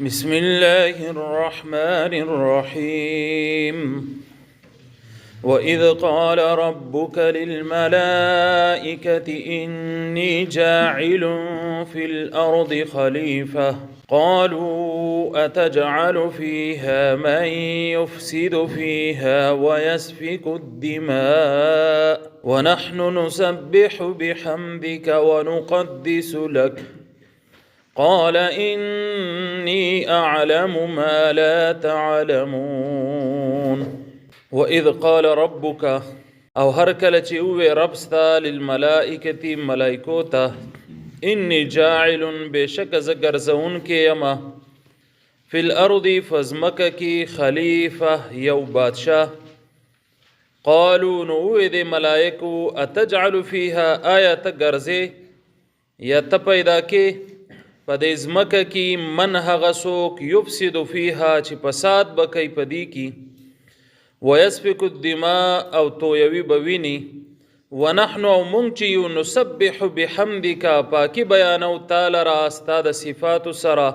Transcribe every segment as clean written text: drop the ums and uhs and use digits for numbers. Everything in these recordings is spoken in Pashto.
بسم الله الرحمن الرحيم وإذ قال ربك للملائكة إني جاعل في الأرض خليفة قالوا أتجعل فيها من يفسد فيها ويسفك الدماء ونحن نسبح بحمدك ونقدس لك قال إني أعلم ما لا تعلمون وإذ قال ربك او هر کله چې وې رب ستا للملائکه ملائکو ته انی جاعل بشک ز ګرځون کې یما فی الارض فزمکه کې خلیفه یو بادشاہ قالوا نو د ملائکو اتجعل فيها آیه ګرځي یا ته پیدا کې په دې ځمکه کې من هغه څوک یفسد فیها چې فساد بکې پدې کې ويسفك الدماء او تویوي بوینی ونحن منچی نسبح بحمدك پاکی بیانو تعالی را استاد صفات سرا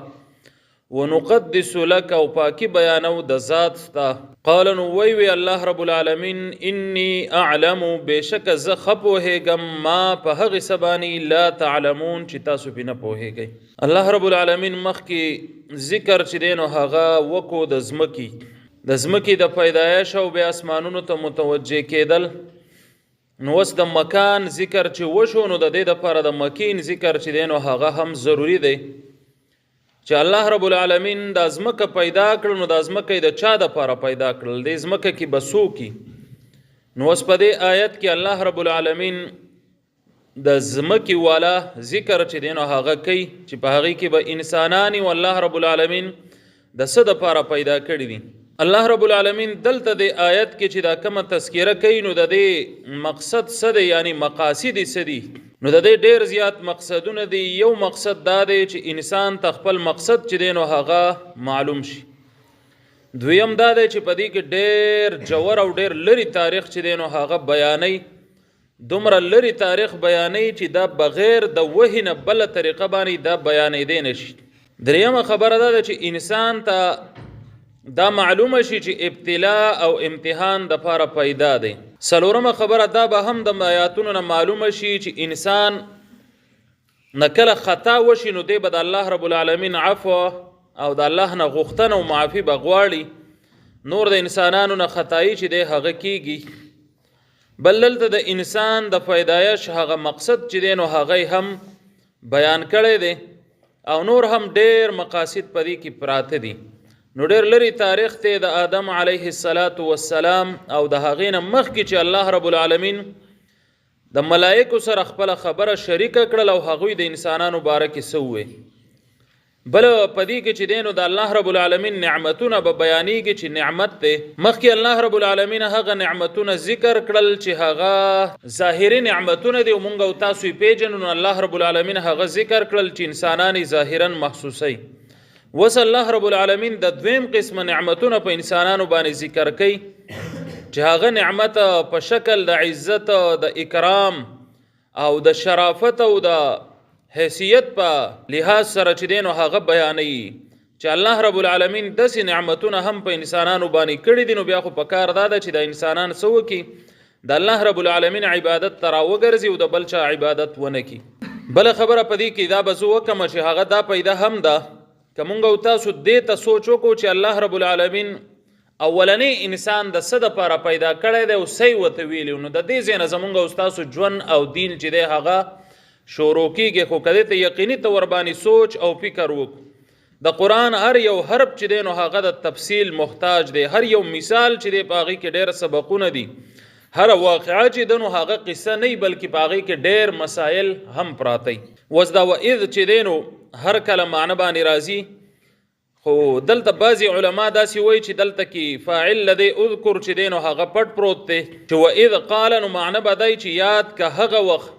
ونقدس لك او پاکی بیانو د ذات تا قال نو وی الله رب العالمین انی اعلم بشک ز خپوهګم ما په هغه سبانی لا تعلمون چې تاسو بنا پوهیږئ الله رب العالمین مخکی ذکر چې دینو هغه وکو د زمکی د زمکی د پیدایش او به اسمانونو ته متوجه کېدل نو وس د مکان ذکر چې وشو نو د دې لپاره د مکین ذکر چې دینو هغه هم ضروری دی چې الله رب العالمین د زمکه پیدا کړل نو د زمکه د چا د لپاره پیدا کړل د زمکه کې بسو کی نو وس په دې آیت کې الله رب العالمین د زمکی والا ذکر چې دینو هغه کوي چې په هغه کې به انسانانی او الله رب العالمین د څه د لپاره پیدا کړی دي الله رب العالمین دلته د آیت کې چې دا کومه تذکره کوي نو د دې مقصد څه دی یعنی مقاصد څه دي نو د دې ډیر زیات مقصدونه دي یو مقصد دا دی چې انسان خپل مقصد چې دی نو هغه معلوم شي دویم دا دی چې په دې کې ډیر جوور او ډیر لري تاریخ چې دی نو هغه بیانې دومره لري تاریخ بیانې چې دا بغیر د وحی نه بل طریقه باندې دا بیانې دی نشي دریمه خبره ده چې انسان ته دا معلومه شي چې ابتلاء او امتحان د لپاره پیدا دی څلورمه خبره دا به هم د آیاتونو نه معلومه شي چې انسان نکله خطا وشي نو دی به د الله رب العالمین عفو او د الله نه غوښتنه او معافي بغواړي نور د انسانانو نه خطایی چې دی هغه کیږي بل دلته د انسان د پیدایش هغه مقصد چې دی نو هغه هم بیان کړی دی او نور هم ډیر مقاصد پدې کې پراته دي نو ډیر لري تاریخ ته د آدم علیه السلام او د هغې نه مخکې چې الله رب العالمین د ملائکو سره خپل خبره شریکه کړل او هغوی د انسانانو باره کې څه وویل بل په دې کې چې دی نو د الله رب العالمین نعمتونه به بیانېږي چې نعمت دی مخکې الله رب العالمین هغه نعمتونه ذکر کړل چې هغه ظاهري نعمتونه دي او مونږ او تاسو یې پیژنو نو الله رب العالمین هغه ذکر کړل چې انسانان ظاهرا محسوسوي وس الله رب العالمین د دویم قسم نعمتونه په انسانانو باندې ذکر کوي چې هغه نعمت په شکل د عزت د اکرام او د شرافت او د حیثیت په لحاظ سره چې دین هغه بیانوي چې الله رب العالمین داسې نعمتونه هم په انسانانو باندې کړي دي نو بیا خو په کار دا ده چې د انسانان څه وکړي د الله رب العالمین عبادت ته راوګرځي او د بل چا عبادت ونه کړي بله خبره په دې کې دا به زه وکړم چې هغه دا پیدا هم ده که مونږ او تاسو دې ته سوچ وکړو چې الله رب العالمین اولنی انسان د څه دپاره پیدا کړی دی او څه یې ورته ویلي نو د دې ځای نه زمونږ او ستاسو ژوند او دین چې دی هغه شروع کېږي خو که دې ته یقیني طور باندې سوچ او فکر وکړو د قرآن هر یو حرف چې دی نو هغه د تفصیل محتاج دی هر یو مثال چې دی په هغې کې ډېر سبقونه دي هر واقعه چې دی نو هغه قصه نه وي بلکې په هغې کې ډېر مسایل هم پراته وس دا وإذ چې دی نو هر کله معنی باندې راځي خو دلته بعضې علما داسې وایي چې دلته کې فاعل لدی اذکر چې دی نو هغه پټ پروت دی چې وإذ قال نو معنی به دی چې یاد که هغه وخت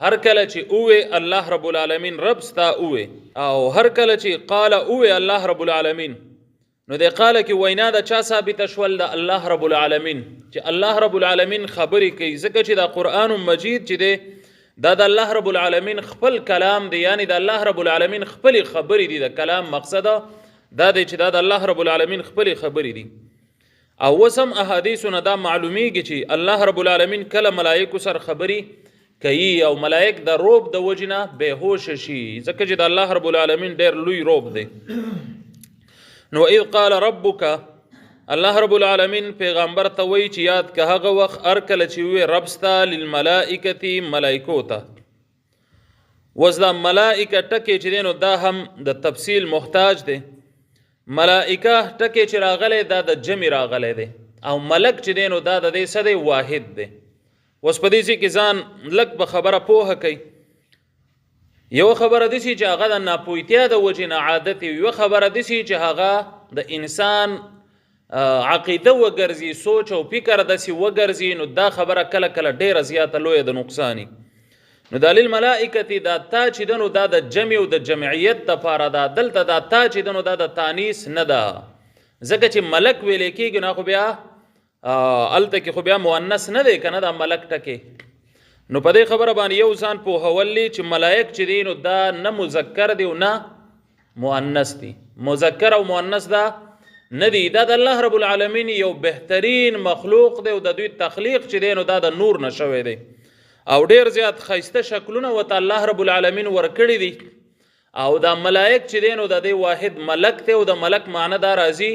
هر کله چې اوې الله رب العالمین رب ستا اوې او هر کله چې قال اوې الله رب العالمین نو د قال کې وینا د چا ثابته شول د الله رب العالمین چې الله رب العالمین خبرې کوي ځکه چې د قرآن مجید چې دی دا د الله رب العالمین خپل کلام دی، یعنی د الله رب العالمین خپل خبرې دي. د کلام مقصد دا دی چې دا د الله رب العالمین خپل خبرې دي. او وسم احادیثونه دا معلومیږي چې الله رب العالمین کله ملائکو سره خبرې کوي او ملائک د روب د وجنه بهوش شي، ځکه چې د الله رب العالمین ډېر لوی روب دی. نو اذ قال ربک، الله رب العالمین پیغمبر ته وایي چې یاد که هغه وخت هر کله چې وې رب ستا للملائکة ملائکو ته. وس دا ملائکه ټکې چې دی نو دا هم د تفصیل محتاج دی. ملائکه ټکې چې راغلی دا د جمع راغلی دی، او ملک چې دی نو دا د دې څه دی؟ واحد دی. اوس په دې کې ځان لږ په خبره پوهه کوي. یو خبره داسې چې هغه د ناپوهتیا د وجې نه عادت وي، یوه خبره داسې چې هغه د انسان عقیده وګرځي، سوچ او فکر داسې وګرځي، نو دا خبره کله کله ډېره زیاته لویه د نقصاني. نو دا للملائکة دا تا چې ده نو دا د جمع او د جمعیت دپاره ده. دلته دا تا چې ده نو دا د تانیث نه ده، ځکه چې ملک ویلی کېږي نو خو بیا هلته کې خو بیا مؤنث نه دی که نه دا ملک ټکې. نو په دې خبره باندې یو ځان پوهولی چې ملائک چې دی نو دا نه مذکر دی او نه مؤنث دی. مذکر او مؤنث دا نه دی، دا د الله رب العالمین یو بهترین مخلوق دی، او د دوی تخلیق چې دی نو دا د نور نه شوی دی، او ډیر زیات ښایسته شکلونه ورته الله رب العالمین ورکړي دي. او دا ملائک چې دی نو د دې واحد ملک دی، او د ملک معنی دا راځي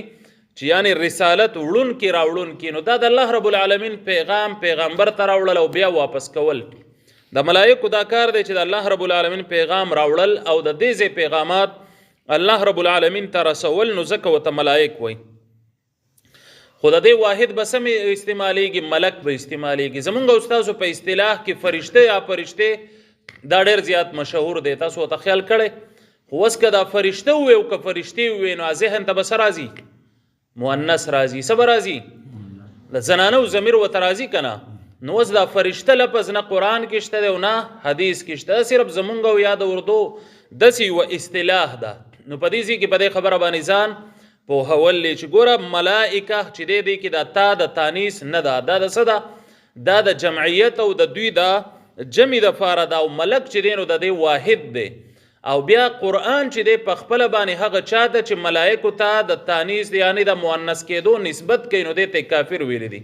چې یعنی رسالت وړونکي راوړونکي. نو دا د الله رب العالمین پیغمبر ته راوړل او بیا واپس کول. د ملائکو دا کار دی چې د الله رب العالمین پیغام راوړل او د دې ځای پیغامات الله رب العالمین ته رسول، نو ځکه ورته ملائک وایي. خو د دې واحد به سمې استعمالیږي، ملک به استعمالیږي. زمونږ استادو په اصطلاح کې فرشته یا فرشتې دا ډېر زیات مشهور دی، تاسو ورته خیال کړی. خو اوس که دا فرشته ووی او که فرشتې ووی نو ذهن ته به څه راځي؟ مؤنث راځي. څه به راځي؟ د زنانه و ضمیر ورته راځي که نه؟ نو اوس دا فرشته لفظ نه قرآن کې شته دی او نه حدیث کې شته، صرف زمونږ او یا د اردو داسې یوه اصطلاح ده. نو په دې ځای کې په دې خبره باندې ځان پوهولی چې ګوره ملائکه چې دی کې دا تا د تانیث نه ده، دا د څه ده؟ دا د جمعیت او د دوی د جمع دپاره ده، او ملک چې دی نو د دې واحد دی. او بیا قرآن چې دی په خپله باندې هغه چا ته چې ملائکو ته د تانیث دی یعنی د مؤنث کېدو نسبت کوي نو دی ته کافر ویلی دي.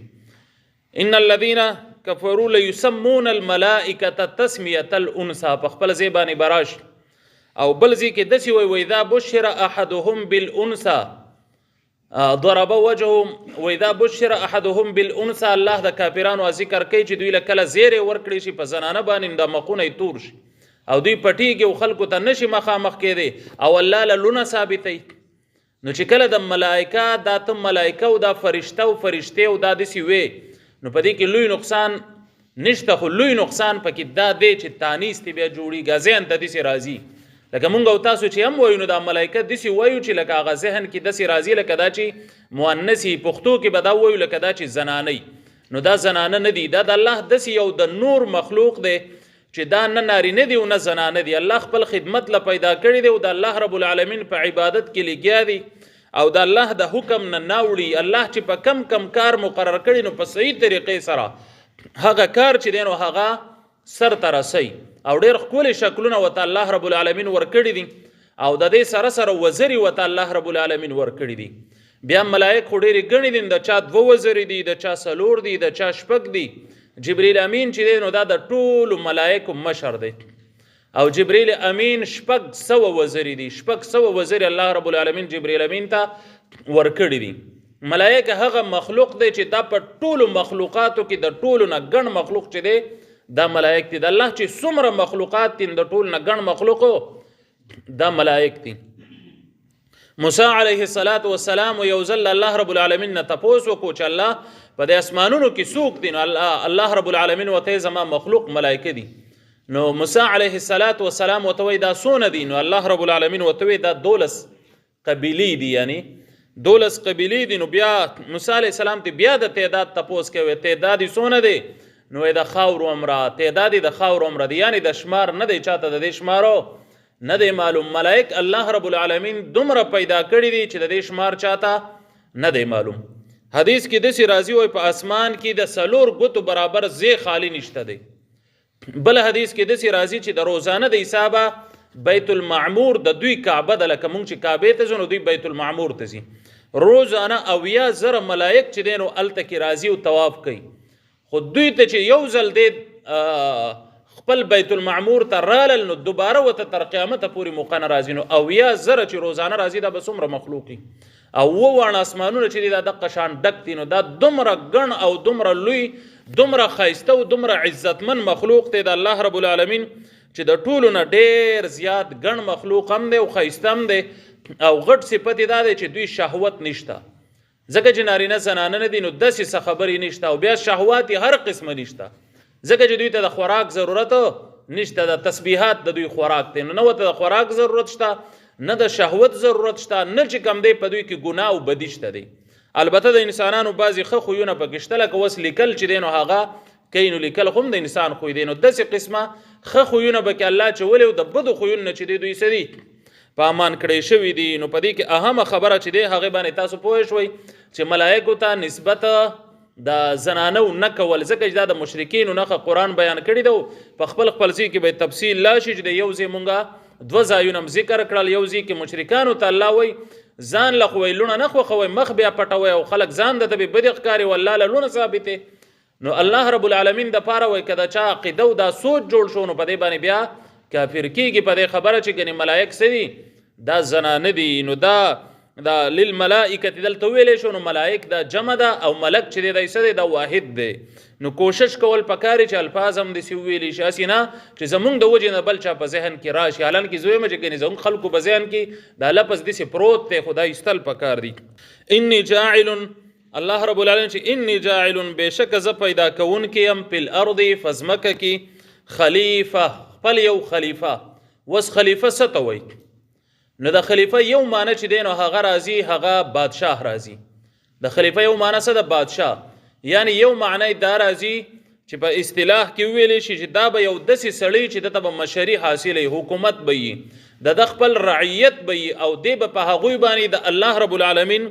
ان الذین کفروا لیسمون الملائکة تسمیة الانثى په خپل ځای باندې براش. او بل ځای کې داسې وایي واذا بشر احدهم بالانثى ضرب وجههم، واذا بشر احدهم بالانثى الله د کافرانو ذکر کوي چې دوی له کله زیری ورکړي شي په زنانه باندې د مخونه یې تور شي او دوی پټیږي او خلکو ته نشي مخامخ کېدی او الله له لونه ثابتوي. نو چې کله د ملائکه دا ته ملائکه او دا فرشته او فرشتې او دا داسې وې نو په دې کې لوی نقصان نشته. خو لوی نقصان پکې دا دی چې تانیث ته بیا جوړېږي، ذهن ته داسې راځي. لکه مونږ او تاسو چې هم وایو نو دا ملائکه داسې وایو چې لکه هغه ذهن کې داسې راځي لکه دا چې مؤنثي، پښتو کې به دا وایو لکه دا چې زنانه. نو دا زنانه نه دي، دا د الله داسې یو د نور مخلوق دی چې دا نه نارینه دی او نه زنانه دی. الله خپل خدمت له پیدا کړی دی او د الله رب العالمین په عبادت کې لګیا دی او د الله د حکم نه ناوړي. الله چې په کم کم کار مقرر کړي نو په صحیح طریقې سره هغه کار چې دی نو هغه سر ته رسوي. او ډېر ښکلي شکلونه ورته الله رب العالمین ورکړي دي او د دې سره سره وزرې ورته الله رب العالمین ورکړي دي. بیا ملائک خو ډېرې ګڼې دي، د چا 2 وزرې دي، د چا 4 دي، د چا 6 دي. جبریل امین چې دی نو دا د ټولو ملائکو مشر دی او جبریل امین 600 وزرې دي. 600 وزرې الله رب العالمین جبریل امین ته ورکړي دي. ملائکه هغه مخلوق دی چې دا په ټولو مخلوقاتو کې د ټولو نه ګڼ مخلوق چې دی دا ملائک دي. د الله چې څومره مخلوقات دي د ټول نه ګڼ مخلوقو دا ملائک دي. موسی علیه السلام یو ځل الله رب العالمین نه تپوس وکړو چې الله په دې اسمانونو کې څوک دي؟ نو الله رب العالمین ورته زما مخلوق ملائکه دي. نو موسی علیه السلام ورته وایي دا څونه دي؟ نو الله رب العالمین ورته وایي دا 12 قبیلې دي، یعنی 12 قبیلې دي. نو بیا موسی علیه السلام ته بیا د تعداد تپوس کوي، تعداد یې څونه دی؟ نو د خاورو عمره، تعداد د خاورو عمره دی، یعنی د شمار نه دی چاته د دې شمارو نه دی معلوم. ملائک الله رب العالمین دومره پیدا کړي دي چې د دې شمار چاته نه دی معلوم. حدیث کې داسې راځي وایي په اسمان کې د 4 ګوتو برابر ځای خالی نشته دی. بل حدیث کې داسې راځي چې د روزانه د حسابه بیت المعمور د دوی کعبه ده، لکه مونږ چې کعبې ته ځو نو دوی بیت المعمور ته ځي، روزانه 80,000 ملائک چې دی نو هلته کې راځي او طواف کوي. خو دوی ته چې یو ځل دی خپل بیت المعمور ته رالل نو دوباره ورته تر قیامته پورې موقع نه راځي. نو 80,000 چې روزانه راځي دا به څومره مخلوق وي، او واړه اسمانونه چې دي دا دقه شان ډک دي، نو دا دومره ګڼ او دومره لوی، دومره ښایسته او دومره عزتمن مخلوق دی د الله رب العالمین چې د ټولو نه ډېر زیات ګڼ مخلوق هم دی او ښایسته هم دی. او غټ صفت یې دا دی چې دوی شهوت نشته، ځکه چې نارینه زنانه نه دي نو داسې څه خبرې نشته، او بیا شهوات یې هر قسمه نشته، ځکه چې دوی ته د خوراک ضرورت نشته، د تسبیحات د دوی خوراک دی، نو نه ورته د خوراک ضرورت شته، نه د شهوت ضرورت شته، نه چې کم دی په دوی کې ګناه او بدي شته دی. البته د انسانانو بعضې ښه خویونه پکې شته، لکه اوس لیکل چې دی نو هغه کوي، نو لیکل خو هم د انسان خوی دی، نو داسې قسمه ښه خویونه به کې الله چولي، او د بدو خویونو نه چې دی دوی څه دي په امان کړی شوي دي. نو په دې کې اهمه خبره چې دی هغې باندې تاسو پوه شوئ چې ملایکو ته نسبت د زنانو نه کول، ځکه چې دا د مشرکینو نښه قرآن بیان کړي ده، په خپل ځای کې به تفصیل لا شي چې د یو ځای مونږه 2 ځایونه هم ذکر کړل. یو ځای کې مشرکانو ته الله وایي ځان له خو لونه نه خوښوئ، مخ بیا پټوئ او خلک ځان درته بې بدې ښکاري، والله له لونه ثابتې. نو الله رب العالمین دپاره وایي که د چا عقیده او دا سوچ جوړ شو نو په دې باندې بیا کافر کېږي په دې خبره چې ګنې ملایک څه دي دا زنانه دي. نو دا للملائکة دلته ویلی شو، نو ملائک دا جمع ده او ملک چې دی دی څه دی دا واحد دی. نو کوشش کول پکاري چې الفاظ هم داسې وویلی شي، هسې نه چې زمونږ د وجې نه بل چا په ذهن کې راشي. حالانکې زه وایم چې ګنې زمونږ خلکو په ذهن کې دا لفظ داسې پروت دی، خو دا ایستل پکار دي. انی جاعل، الله رب العالمین چې انی جاعل بېشکه زه پیدا کوونکی یم فی الارض فزمکه کې خلیفه، خپل یو خلیفه. وس خلیفه څه ته وایي؟ نو د خلیفه یو معنی چې دی نو هغه راځي هغه بادشاه راځي. د خلیفه یو معنی څه د بادشاه، یعنی یو معنی دا راځي چې په اصطلاح کې ویلی شي چې دا به یو داسې سړی چې دته به مشري حاصلوي، حکومت به وي، د خپل رعیت به وي، او دی به په هغوی باندې د الله رب العالمین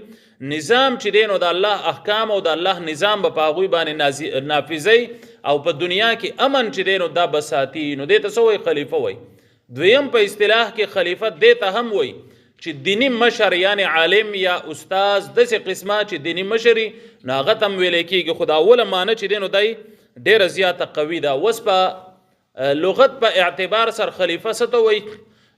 نظام چې دی نو د الله احکام او د الله نظام به په هغوی باندې نافذوي، او په دنیا کې امن چې دی نو دا به ساتي. نو دې ته څه وایي؟ خلیفه وایي. دویم په اصطلاح کې خلیفه دې ته هم وایي چې دینی مشر، یعنی عالم یا استاز، داسې قسمه چې دینی مشري نو هغه ته هم ویلی کېږي. خو د اوله معنی چې دی نو دی ډېره زیاته قوي ده. اوس په لغت په اعتبار سره خلیفه څه ته وایي؟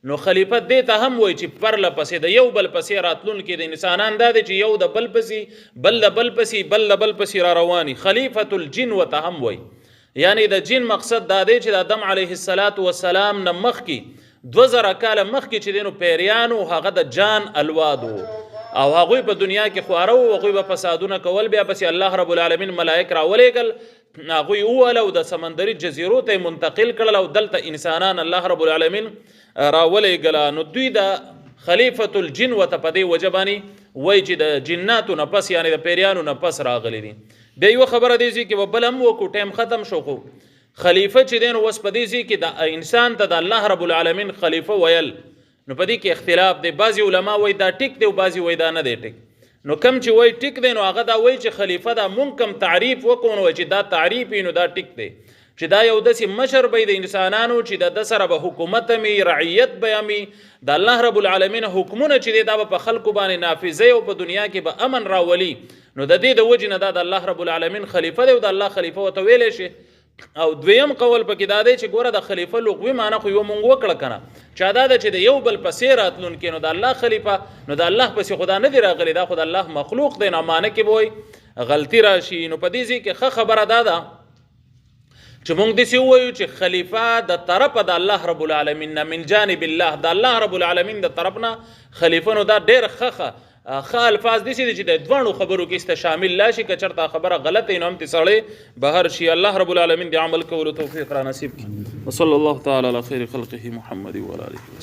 نو خلیفه دې ته هم وایي چې پرله پسې د یو بل پسې راتلونکي د انسانان دا دی چې یو د بل پسې، بل د بل پسې، بل د بل پسې را رواني. خلیفة الجن ورته هم وایي، یعنی د جن مقصد دا دی چې د آدم علیه السلام نه مخکې 2000 کاله مخکې چې دی نو پیریانو هغه د جان الوادو، او هغوی په دنیا کې خواره وو، هغوی به فسادونه کول، بیا پسې الله رب العالمین ملائک راولېږل، هغوی ووهل او د سمندري جزیرو ته یې منتقل کړل، او دلته انسانان الله رب العالمین راولېږله. نو دوی د خلیفة الجن ورته په دې وجه باندې وایي چې د جناتو نه پس، یعنی د پیریانو نه پس راغلی دي. بیا یوه خبره دې ځای کې به بل هم وکړو، ټایم ختم شو، خو خلیفه چې دی نو اوس په دې ځای کې د انسان ته د الله رب العالمین خلیفه ویل، نو په دې کې اختلاف دی. بعضې علما وایي دا ټیک دی او بعضې وایي دا نه دی ټیک. نو کم چې وایي ټیک دی نو هغه دا وایي چې خلیفه دا مونږ کم تعریف وکړو نو چې دا تعریف وي نو دا ټیک دی، چې دا یو داسې مشر به د انسانانو چې د سره به حکومت مي، رعیت به مي، د الله رب العالمین حکمونه چې دی دا به په خلکو باندې نافذوي او په دنیا کې به امن راولي. نو د دې د وجې نه دا د الله رب العالمین خلیفه دی او د الله خلیفه ورته ویلی شي. او دویم قول پکې دا دی چې ګوره د خلیفه لغوي معنی خو یوه مونږ وکړه که نه، چا دا ده چې د یو بل پسې راتلونکي نو د الله خلیفه، نو د الله پسې خو دا نه دی راغلی، دا خو د الله مخلوق دی، نو معنی کې به وایي غلطي راشي. نو په دې ځای کې ښه خبره دا ده چې مونږ داسې ووایو چې خلیفه د طرفه د الله رب العالمین نه، من جانب الله، د الله رب العالمین د طرف نه خلیفه، نو دا ډېر ښه الفاظ داسې دي چې د دوانو خبرو کې است شامل لا شي. که چېرته خبره غلطه وي نو هم ترې سړی بهر شي. الله رب العالمین د عمل کولو توفیق را نصیب کړي. وصلی الله تعالی علی خیر خلقه محمد و علیه.